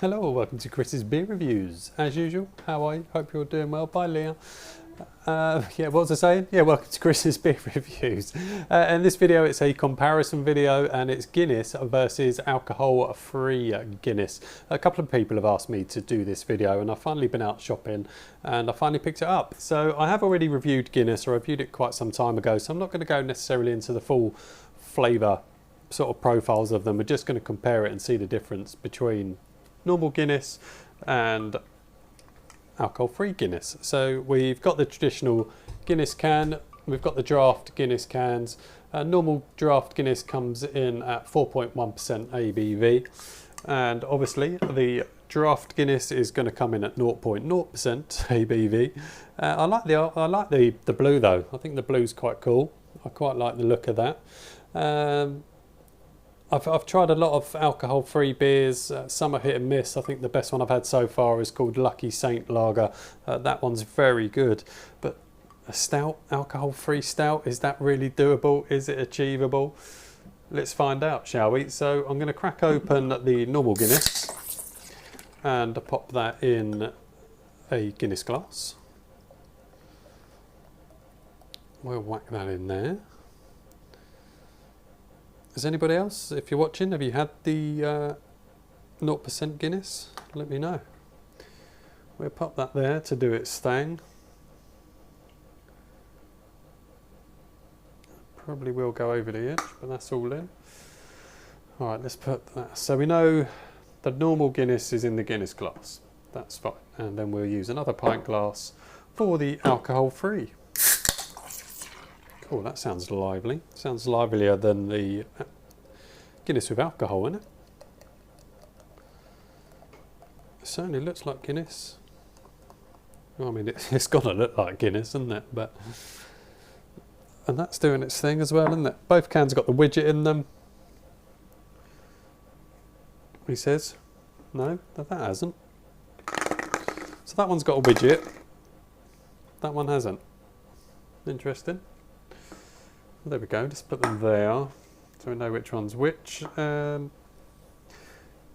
Hello, welcome to Chris's Beer Reviews. As usual, how are you? Hope you're doing well. Bye, Leah. What was I saying? Yeah, welcome to Chris's Beer Reviews. In this video, it's a comparison video, and it's Guinness versus alcohol-free Guinness. A couple of people have asked me to do this video, and I've finally been out shopping, and I finally picked it up. So I have already reviewed Guinness, or I reviewed it quite some time ago, so I'm not going to go necessarily into the full flavour sort of profiles of them. We're just going to compare it and see the difference between normal Guinness and alcohol-free Guinness. So we've got the traditional Guinness can, we've got the draft Guinness cans. Normal draft Guinness comes in at 4.1% ABV, and obviously the draft Guinness is going to come in at 0.0% ABV. I like the blue though. I think the blue's quite cool. I quite like the look of that. I've tried a lot of alcohol-free beers. Some are hit and miss. I think the best one I've had so far is called Lucky Saint Lager. That one's very good. But a stout, alcohol-free stout, is that really doable? Is it achievable? Let's find out, shall we? So I'm going to crack open the normal Guinness and pop that in a Guinness glass. We'll whack that in there. Has anybody else, if you're watching, have you had the 0% Guinness? Let me know. We'll pop that there to do its thing. Probably will go over the edge, but that's all in. All right, let's put that. So we know the normal Guinness is in the Guinness glass. That's fine. And then we'll use another pint glass for the alcohol-free. Oh, that sounds lively. Sounds livelier than the Guinness with alcohol in it. It certainly looks like Guinness. Well, I mean, it's got to look like Guinness, isn't it? And that's doing its thing as well, isn't it? Both cans got the widget in them. He says. No, that hasn't. So that one's got a widget. That one hasn't. Interesting. There we go, just put them there so we know which one's which. And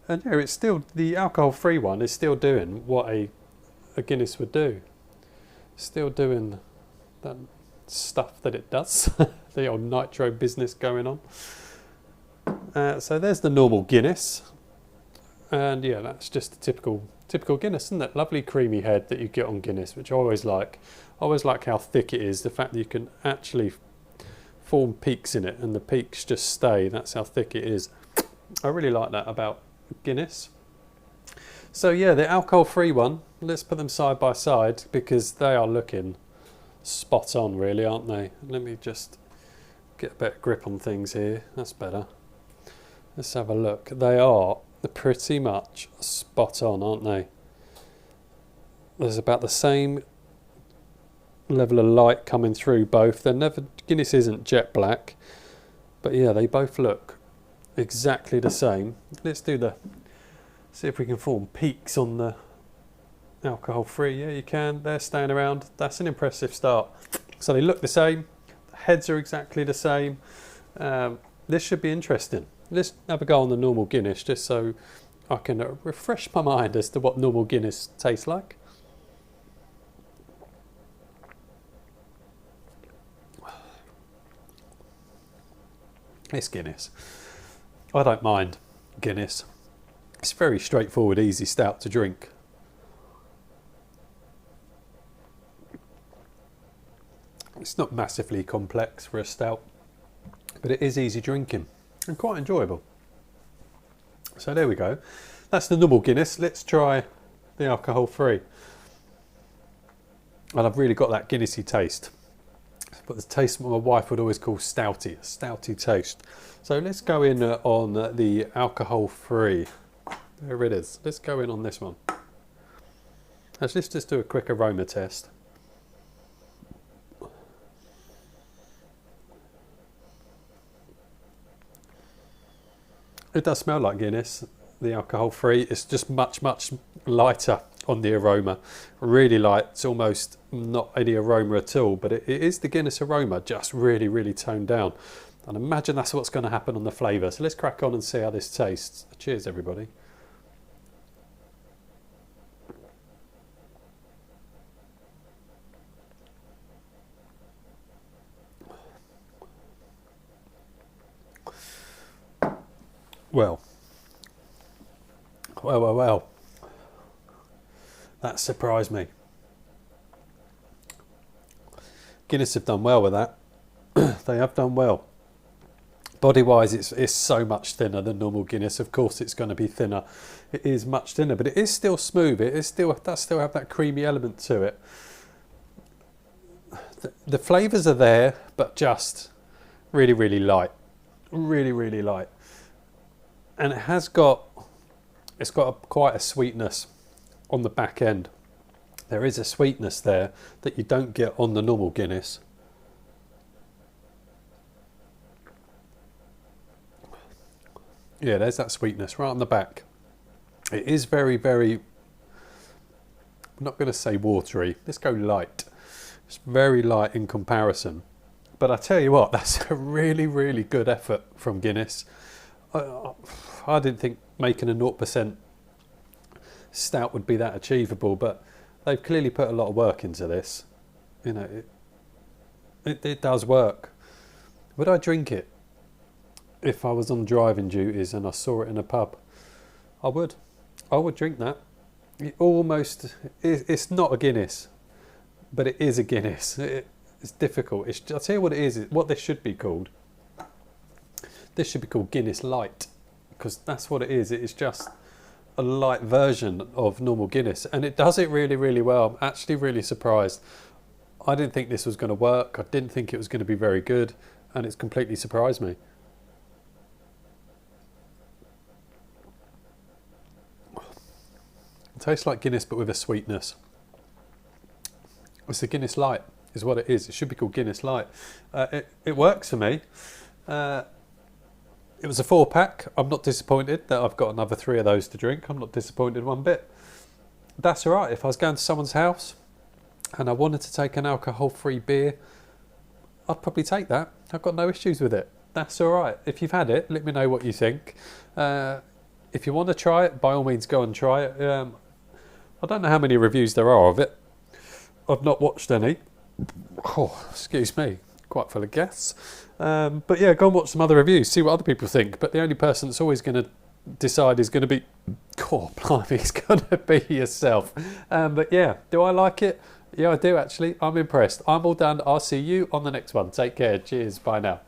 yeah, it's still, the alcohol-free one is still doing what a Guinness would do. Still doing that stuff that it does, the old nitro business going on. So there's the normal Guinness. And yeah, that's just a typical Guinness, isn't it? Lovely creamy head that you get on Guinness, which I always like. I always like how thick it is, the fact that you can actually form peaks in it and the peaks just stay. That's how thick it is. I really like that about Guinness. So yeah, the alcohol-free one, let's put them side by side because they are looking spot on really, aren't they? Let me just get a better grip on things here. That's better. Let's have a look. They are pretty much spot on, aren't they? There's about the same level of light coming through both. They're never, Guinness isn't jet black, but yeah, they both look exactly the same. Let's see if we can form peaks on the alcohol free. Yeah, you can. They're staying around. That's an impressive start. So they look the same. The heads are exactly the same. This should be interesting. Let's have a go on the normal Guinness just so I can refresh my mind as to what normal Guinness tastes like. It's Guinness. I don't mind Guinness. It's very straightforward, easy stout to drink. It's not massively complex for a stout, but it is easy drinking and quite enjoyable. So there we go. That's the normal Guinness. Let's try the alcohol free. And I've really got that Guinnessy taste. But the taste my wife would always call stouty, a stouty taste. So let's go in on the alcohol free. There it is. Let's go in on this one. Let's just do a quick aroma test. It does smell like Guinness, the alcohol free. It's just much lighter on the aroma. Really light. It's almost not any aroma at all, but it is the Guinness aroma, just really toned down. And imagine that's what's going to happen on the flavour. So let's crack on and see how this tastes. Cheers, everybody. Well, well. That surprised me. Guinness have done well with that. They have done well. Body-wise, it's so much thinner than normal Guinness. Of course, it's going to be thinner. It is much thinner, but it is still smooth. It does still have that creamy element to it. The flavours are there, but just really, really light. Really, really light. And it's got quite a sweetness on the back end. There is a sweetness there that you don't get on the normal Guinness. Yeah, there's that sweetness right on the back. It is very, very, I'm not going to say watery. Let's go light. It's very light in comparison. But I tell you what, that's a really, really good effort from Guinness. I didn't think making a 0% stout would be that achievable, but they've clearly put a lot of work into this. You know, it does work. Would I drink it if I was on driving duties and I saw it in a pub? I would drink that. It's not a Guinness, but it is a Guinness. It's difficult. I'll tell you what it is, what this should be called. This should be called Guinness Light, because that's what it is. It is just a light version of normal Guinness, and it does it really, really well. I'm actually really surprised. I didn't think this was going to work. I didn't think it was going to be very good, and it's completely surprised me. It tastes like Guinness, but with a sweetness. It's a Guinness Light, is what it is. It should be called Guinness Light. It works for me. It was a 4-pack. I'm not disappointed that I've got another 3 of those to drink. I'm not disappointed one bit. That's all right. If I was going to someone's house and I wanted to take an alcohol-free beer, I'd probably take that. I've got no issues with it. That's all right. If you've had it, let me know what you think. If you want to try it, by all means, go and try it. I don't know how many reviews there are of it. I've not watched any. Oh, excuse me. Quite full of gas. But yeah, go and watch some other reviews, see what other people think. But the only person that's always going to decide is going to be, blimey, it's going to be yourself. But yeah, do I like it? Yeah, I do actually. I'm impressed. I'm all done. I'll see you on the next one. Take care. Cheers. Bye now.